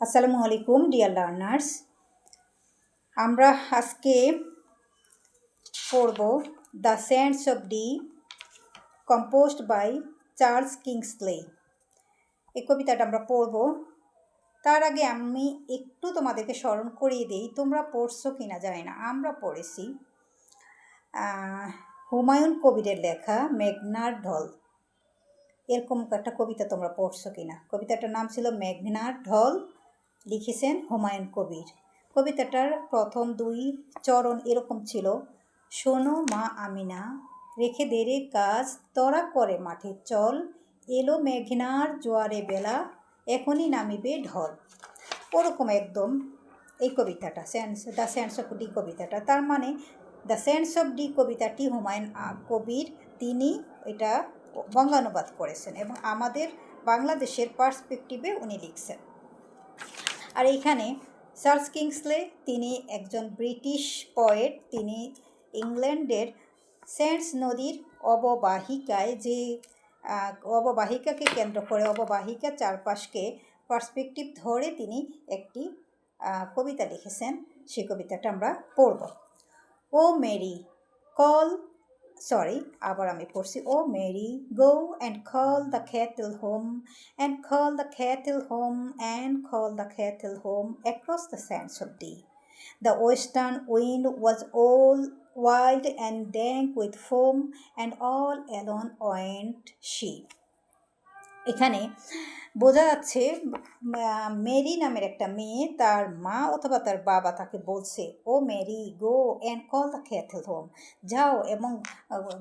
আসসালামু আলাইকুম dear learners. আমরা আজকে পড়ব the sands of Dee composed by Charles Kingsley. এই কবিতাটা আমরা পড়ব। তার আগে আমি একটু তোমাদেরকে স্মরণ করিয়ে দিই, তোমরা পড়ছো কিনা জানি না, আমরা পড়েছি হুমায়ুন কবিরের লেখা মেঘনার ঢল। এরকম একটা কবিতা তোমরা পড়ছো কিনা? কবিতাটার নাম ছিল মেঘনার ঢল, লিখেছেন হুমায়ুন কবির। কবিতাটার প্রথম দুই চরণ এরকম ছিল: শোনো মা আমিনা, রেখে দেরে কাজ, তরা করে মাঠে চল, এলো মেঘনার জোয়ারে বেলা, এখনই নামিবে ঢল। ওরকম একদম এই কবিতাটা দ্য সেন্স অফ ডি কবিতাটা। তার মানে দ্য সেন্স অফ ডি কবিতাটি হুমায়ুন কবির তিনি এটা বঙ্গানুবাদ করেছেন এবং আমাদের বাংলাদেশের পার্সপেক্টিভে উনি লিখছেন। আর এইখানে চার্লস কিংসলে তিনি একজন ব্রিটিশ পোয়েট। তিনি ইংল্যান্ডের সেন্স নদীর অববাহিকায় যে অববাহিকাকে কেন্দ্র করে অববাহিকার চারপাশকে পার্সপেক্টিভ ধরে তিনি একটি কবিতা লিখেছেন। সেই কবিতাটা আমরা পড়ব। ও মেরি আবার আমি পড়ছি। O Mary, go and call the cattle home, and call the cattle home, and call the cattle home across the sands of Dee. The western wind was all wild and dank with foam, and all alone went she. এখানে বোঝা যাচ্ছে Mary নামের একটা মেয়ে, তার মা অথবা তার বাবা তাকে বলছে, O Mary, go and call the cattle home, যাও এবং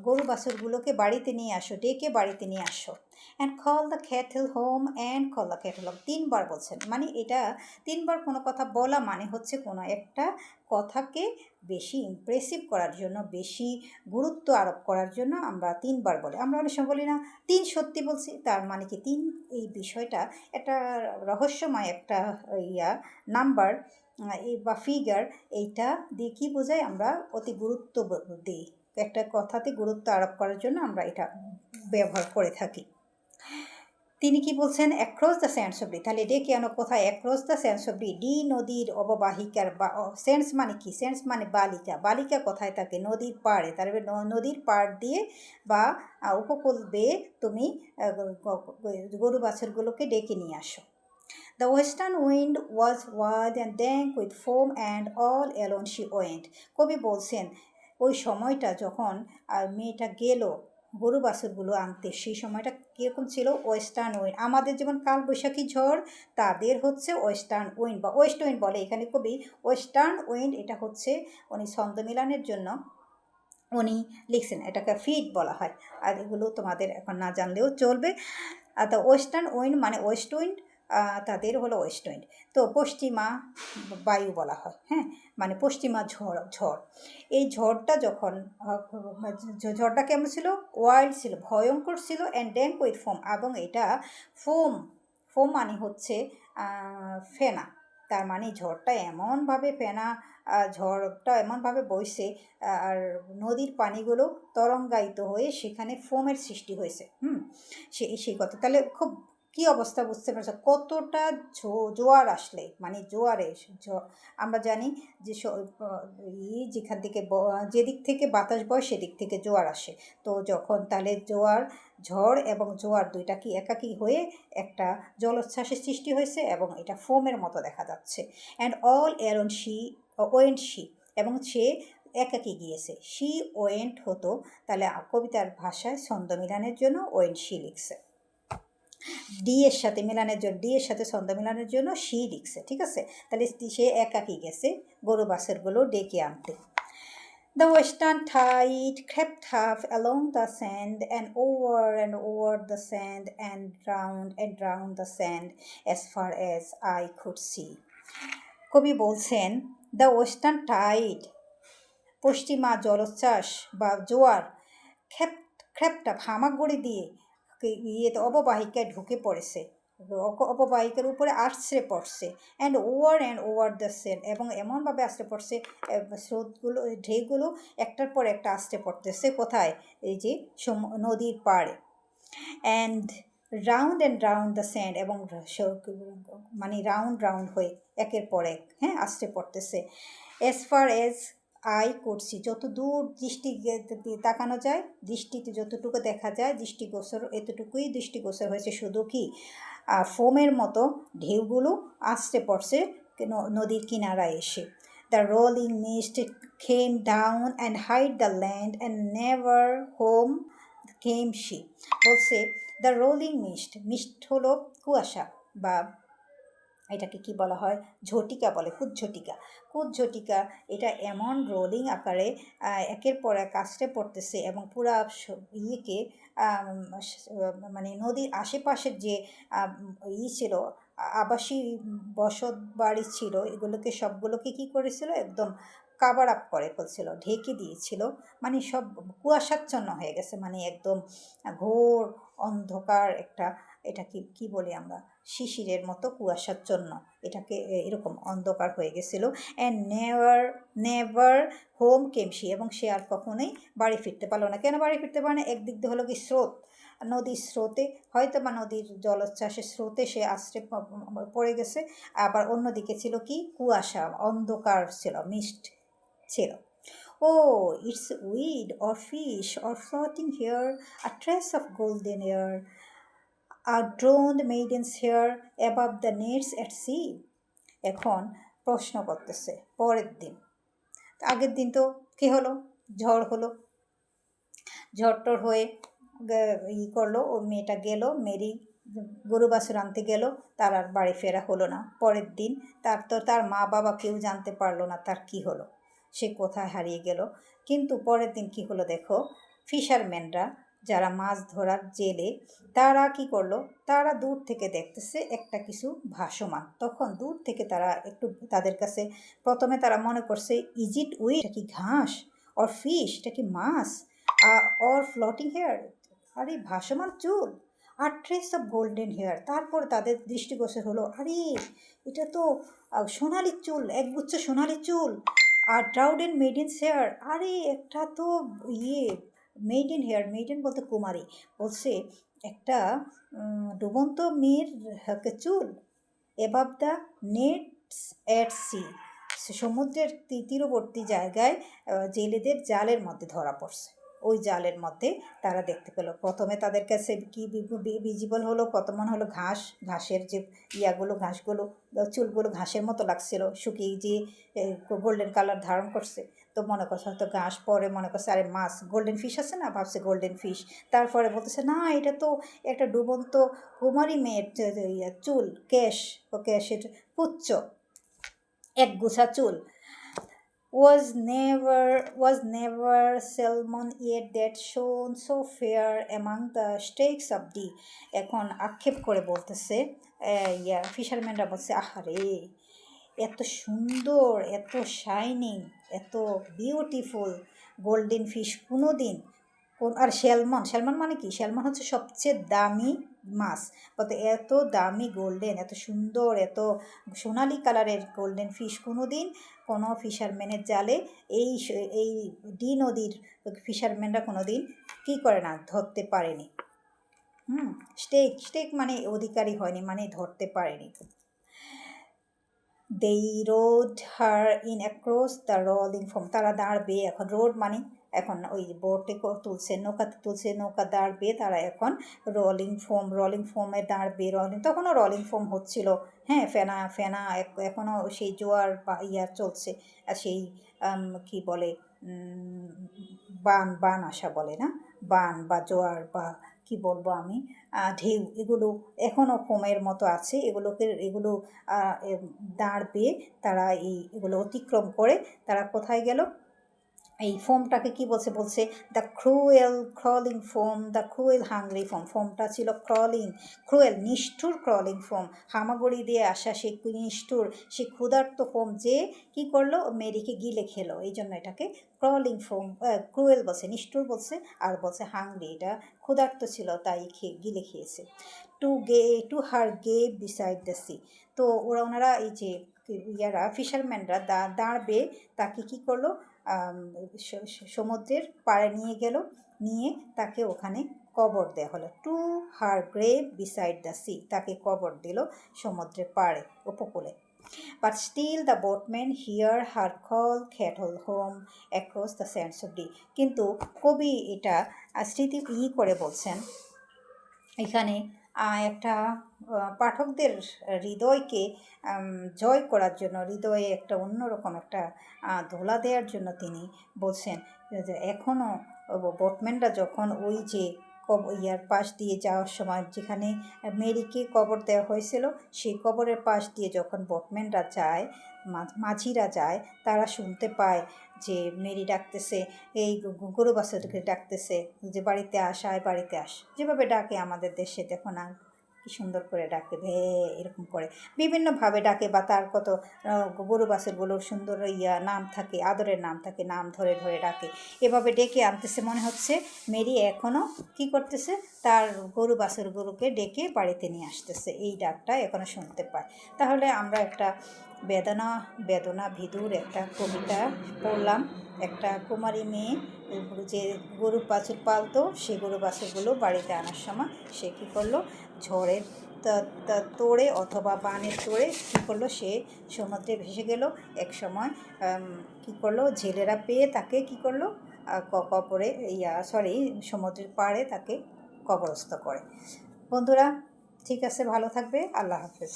গরু বাছুরগুলোকে বাড়িতে নিয়ে আসো, ডেকে বাড়িতে নিয়ে আসো। And call the cattle home, and call the cattle home, তিনবার বলছেন। মানে এটা তিনবার কোনো কথা বলা মানে হচ্ছে কোনো একটা কথাকে বেশি ইমপ্রেসিভ করার জন্য, বেশি গুরুত্ব আরোপ করার জন্য আমরা তিনবার বলি। আমরা অনেক সময় বলি না, তিন সত্যি বলছি, তার মানে কি তিন এই বিষয়টা একটা রহস্যময় একটা নাম্বার বা ফিগার, এইটা দিয়ে কী বোঝায়, আমরা অতি গুরুত্ব দিই, একটা কথাতে গুরুত্ব আরোপ করার জন্য আমরা এটা ব্যবহার করে থাকি। তিনি কি বলছেন? Across the sands of D. তাহলে ডেকে আনো কোথায়? Across the sands of D, D নদীর অববাহিকার। সেন্স মানে কি? সেন্স মানে বালিকা। বালিকা কোথায় থাকে? নদীর পাড়ে। তারপরে নদীর পাড় দিয়ে বা উপকূল বেয়ে তুমি গরু বাছুরগুলোকে ডেকে নিয়ে আসো। The western wind was wild and dank with foam, and all alone she went. কবি বলছেন ওই সময়টা যখন মেয়েটা গেল গরু বাছুরগুলো আনতে, সেই সময়টা কীরকম ছিল? Western wind. আমাদের যেমন কালবৈশাখী ঝড়, তাদের হচ্ছে ওয়েস্টার্ন উইন্ড বা ওয়েস্ট উইন্ড বলে এখানে কবি। ওয়েস্টার্ন উইন্ড এটা হচ্ছে উনি ছন্দ মিলানের জন্য উনি লিখছেন, এটাকে ফিট বলা হয়। আর এগুলো তোমাদের এখন না জানলেও চলবে। দ্য ওয়েস্টার্ন উইন্ড মানে ওয়েস্ট উইন্ড, তাদের হলো ওয়েস্ট উইন্ড। তো পশ্চিমা বায়ু বলা হয়, হ্যাঁ, মানে পশ্চিমা ঝড়। এই ঝড়টা যখন ঝড়টা কেমন ছিল? ওয়াইল্ড ছিল, ভয়ঙ্কর ছিল, অ্যান্ড ড্যাঙ্ক উইথ ফোম, এবং এটা ফোম মানে হচ্ছে ফেনা। তার মানে ঝড়টা এমনভাবে ঝড়টা এমনভাবে বইছে, আর নদীর পানিগুলো তরঙ্গায়িত হয়ে সেখানে ফোমের সৃষ্টি হয়েছে। সেই কথা। তাহলে খুব কী অবস্থা বুঝতে পারছো? কতটা জোয়ার আসলে, মানে জোয়ারে আমরা জানি যে যেখান থেকে যেদিক থেকে বাতাস বয় সেদিক থেকে জোয়ার আসে। তো যখন তাহলে ঝড় এবং জোয়ার দুইটা কি একাকী হয়ে একটা জলোচ্ছ্বাসের সৃষ্টি হয়েছে এবং এটা ফোমের মতো দেখা যাচ্ছে। অ্যান্ড অল অ্যারন শি, এবং সে একাকী গিয়েছে। শি ওয়েন্ট হতো, তাহলে কবিতার ভাষায় ছন্দ মিলানের জন্য ওয়েন্ট শি লিখছে। ডি এর সাথে মেলানোর জন্য, ডি এর সাথে ছন্দ মেলানোর জন্য শি লিখছে, ঠিক আছে? তাহলে সে একাকী গেছে গরু বাছুরগুলো ডেকে আনতে। The western tide crept half along the sand, and over the sand, and round the sand as far as I could see. কবি বলছেন দ্য ওয়েস্টার্ন টাইড, পশ্চিমা জলোচ্ছ্বাস বা জোয়ার, খ্যাপটা হামাগুড়ি দিয়ে অববাহিকায় ঢুকে পড়েছে, অববাহিকার উপরে আছড়ে পড়ছে। অ্যান্ড ওভার দ্য সেন্ড, এবং এমনভাবে আছড়ে পড়ছে, স্রোতগুলো ঢেউগুলো একটার পর একটা আছড়ে পড়তেছে কোথায়? এই যে নদীর পাড়ে। And round and round the sand, এবং মানে রাউন্ড রাউন্ড হয়ে একের পর এক, হ্যাঁ, আসতে পড়তেছে। অ্যাজ ফার এজ আই করছি, যত দূর দৃষ্টি তাকানো যায়, দৃষ্টিতে যতটুকু দেখা যায়, দৃষ্টিগোচর এতটুকুই দৃষ্টিগোচর হয়েছে, শুধু কি ফোমের মতো ঢেউগুলো আসতে পড়ছে নদীর কিনারায় এসে। The rolling mist came down and hide the land and never home came she. বলছে দ্য রোলিং মিস্ট, মিস্ট হলো কুয়াশা, বা এটাকে কি বলা হয়, ঝটিকা বলে, কুজ্ঝটিকা। কুজ্ঝটিকা এটা এমন রোলিং আকারে একের পর এক আসতে পড়তেছে, এবং পুরা ইয়েকে মানে নদীর আশেপাশের যে ছিল, আবাসী বসত বাড়ি ছিল, এগুলোকে সবগুলোকে কি করেছিল, একদম কাভার আপ করে ফেলছিল, ঢেকে দিয়েছিল, মানে সব কুয়াশাচ্ছন্ন হয়ে গেছে, মানে একদম ঘোর অন্ধকার একটা, এটা কি বলি আমরা, শিশিরের মতো কুয়াশাচ্ছন্ন, এটাকে এরকম অন্ধকার হয়ে গেছিল। And never never home came she, এবং সে আর কখনোই বাড়ি ফিরতে পারলো না। কেন বাড়ি ফিরতে পারে না? একদিক দিয়ে হলো কি স্রোত, নদীর স্রোতে, হয়তো বা নদীর জলোচ্ছ্বাসের স্রোতে সে আশ্রে পড়ে গেছে, আবার অন্যদিকে ছিল কি কুয়াশা, অন্ধকার ছিল, মিস্ট ছিল। Oh, it's weed or fish or floating here, a trace of golden air, a droned maiden's hair above the nets at sea. এখন প্রশ্ন করতেছে পরের দিন, আগের দিন তো কি হলো, ঝড় হলো, ঝড়টর হয়ে করলো, ও মেয়েটা গেল, মেরি গরু বাছুর আনতে গেল, তার আর বাড়ি ফেরা হলো না। পরের দিন তার মা বাবা কেউ জানতে পারলো না তার কি হলো, সে কোথায় হারিয়ে গেল। কিন্তু পরের দিন কি হলো দেখো, ফিশারম্যানরা যারা মাছ ধরার জেলে, তারা কি করলো, তারা দূর থেকে দেখতেছে একটা কিছু ভাসমান। তখন দূর থেকে তারা একটু, তাদের কাছে প্রথমে তারা মনে করছে ইজিট উইড, এটা কি ঘাস, অর ফিশ, এটা কি মাছ, অর ফ্লোটিং হেয়ার, আরে ভাসমান চুল, আর ট্রেস অফ গোল্ডেন হেয়ার। তারপর তাদের দৃষ্টিগোচর হলো, আরে এটা তো সোনালি চুল, একগুচ্ছ সোনালি চুল, আর ড্রাউডেন মেডেন্স হেয়ার, আরে একটা তো ইয়ে মেইডেন হেয়ার, মেইডেন বলতে কুমারী, বলছে একটা ডুবন্ত মেয়ের চুল, এবাব দ্য নেটস অ্যাট সি, সমুদ্রের তীরবর্তী জায়গায় জেলেদের জালের মধ্যে ধরা পড়ছে। ওই জালের মধ্যে তারা দেখতে পেলো, প্রথমে তাদের কাছে কি ভিজিবল হলো, প্রথম মনে হলো ঘাস, ঘাসের যে ইয়াগুলো, ঘাসগুলো, চুলগুলো ঘাসের মতো লাগছিল, শুকিয়ে যে গোল্ডেন কালার ধারণ করছে, তো মনে করছে হয়তো ঘাস, পরে মনে করছে আরে মাছ, গোল্ডেন ফিশ আছে না, ভাবছে গোল্ডেন ফিশ, তারপরে বলতেছে না এটা তো একটা ডুবন্ত কুমারী মেয়ের চুল, কেশ, ও কেশের পুচ্ছ, এক গুছা চুল। Was never salmon yet that shone so fair among the stakes of the, এখন আক্ষেপ করে বলতেছে ফিশারম্যানরা বলছে, আহারে এত সুন্দর, এত শাইনিং, এত বিউটিফুল গোল্ডেন ফিশ কোনো দিন, আর স্যালমন, স্যালমন মানে কি, স্যালমন হচ্ছে সবচেয়ে দামি মাছ, বলতে এত দামি গোল্ডেন, এত সুন্দর, এত সোনালি কালারের গোল্ডেন ফিশ কোনো দিন কোনো ফিশারম্যানের জালে, এই এই ডি নদীর ফিশারম্যানরা কোনো দিন কী করে না, ধরতে পারেনি। স্টেক মানে অধিকারী হয়নি, মানে ধরতে পারেনি। They rowed her in across the rolling foam, তারা দাঁড় বেয়ে, এখন রোড মানে এখন ওই বোটে তুলছে, নৌকাতে তুলছে, নৌকা দাঁড় বেয়ে তারা এখন রোলিং ফোমের দাঁড় বেয়ে, তখনও রোলিং ফোম হচ্ছিল, হ্যাঁ, ফেনা ফেনা এখনও সেই জোয়ার বা ইয়ার চলছে, আর সেই কি বলে বান আসা বলে না, বান বা জোয়ার বা কি বলবো আমি, ঢেউ, এগুলো এখনও ফোমের মতো আছে, এগুলো দাঁড় বেয়ে তারা এগুলো অতিক্রম করে তারা কোথায় গেল, এই ফোমটাকে কি বলছে the crawling foam, the cruel hungry foam, ফোমটা ছিল ক্রুয়েল নিষ্ঠুর ক্রলিং ফোম, হামাগুড়ি দিয়ে আসা সেই নিষ্ঠুর, সেই ক্ষুধার্ত ফোম, যে কি করলো, মেরিকে গিলে খেলো, এই জন্য এটাকে ক্রলিং ফোম, ক্রুয়েল বলছে, নিষ্ঠুর বলছে, আর বলছে হাংরি, এটা ক্ষুধার্ত ছিল তাই গিলে খেয়েছে। To her gay beside the sea, তো ওনারা এই যে ফিশারম্যানরা দাঁড় বেয়ে তাকে কী করলো, সমুদ্রের পাড়ে নিয়ে গেল, নিয়ে তাকে ওখানে কবর দেওয়া হলো। To her grave beside the sea, তাকে কবর দিল সমুদ্রের পাড়ে উপকূলে। But still the boatmen hear her call cattle home across the sands of sea. কিন্তু কবি এটা স্মৃতি করে বলছেন এখানে একটা পাঠকদের হৃদয়কে জয় করার জন্য, হৃদয়ে একটা অন্যরকম একটা দোলা দেওয়ার জন্য তিনি বলছেন যে এখনও বোটম্যানরা যখন ওই যে ইয়ার পাশ দিয়ে যাওয়ার সময় যেখানে মেরিকে কবর দেওয়া হয়েছিল সেই কবরের পাশ দিয়ে যখন বোটম্যানরা যায়, মাঝিরা যায়, তারা শুনতে পায় যে মেরি ডাকতেছে, এই গরু বাছুরকে ডাকতেছে যে বাড়িতে আয় বাড়িতে আস, যেভাবে ডাকে আমাদের দেশে দেখো না কি সুন্দর করে ডাকে, ভে এরকম করে বিভিন্নভাবে ডাকে, বা তার কত গরু বাছুরগুলোর সুন্দর নাম থাকে, আদরের নাম থাকে, নাম ধরে ধরে ডাকে, এভাবে ডেকে আনতেছে। মনে হচ্ছে মেরি এখনও কি করতেছে, তার গরু বাছুরগুলোকে ডেকে বাড়িতে নিয়ে আসতেছে, এই ডাকটা এখনও শুনতে পায়। তাহলে আমরা একটা বেদনা ভিদুর একটা কবিতা পড়লাম। একটা কুমারী মেয়ে যে গরু বাছুর পালতো, সেই গরু বাছুরগুলো বাড়িতে আনার সময় সে কী করলো, ঝড়ের তোড়ে অথবা বানের তোড়ে কী করলো, সে সমুদ্রে ভেসে গেল। এক সময় কী করলো, জেলেরা পেয়ে তাকে কী করলো, কবরে সমুদ্রের পাড়ে তাকে কবরস্থ করে। বন্ধুরা ঠিক আছে, ভালো থাকবে, আল্লাহ হাফেজ।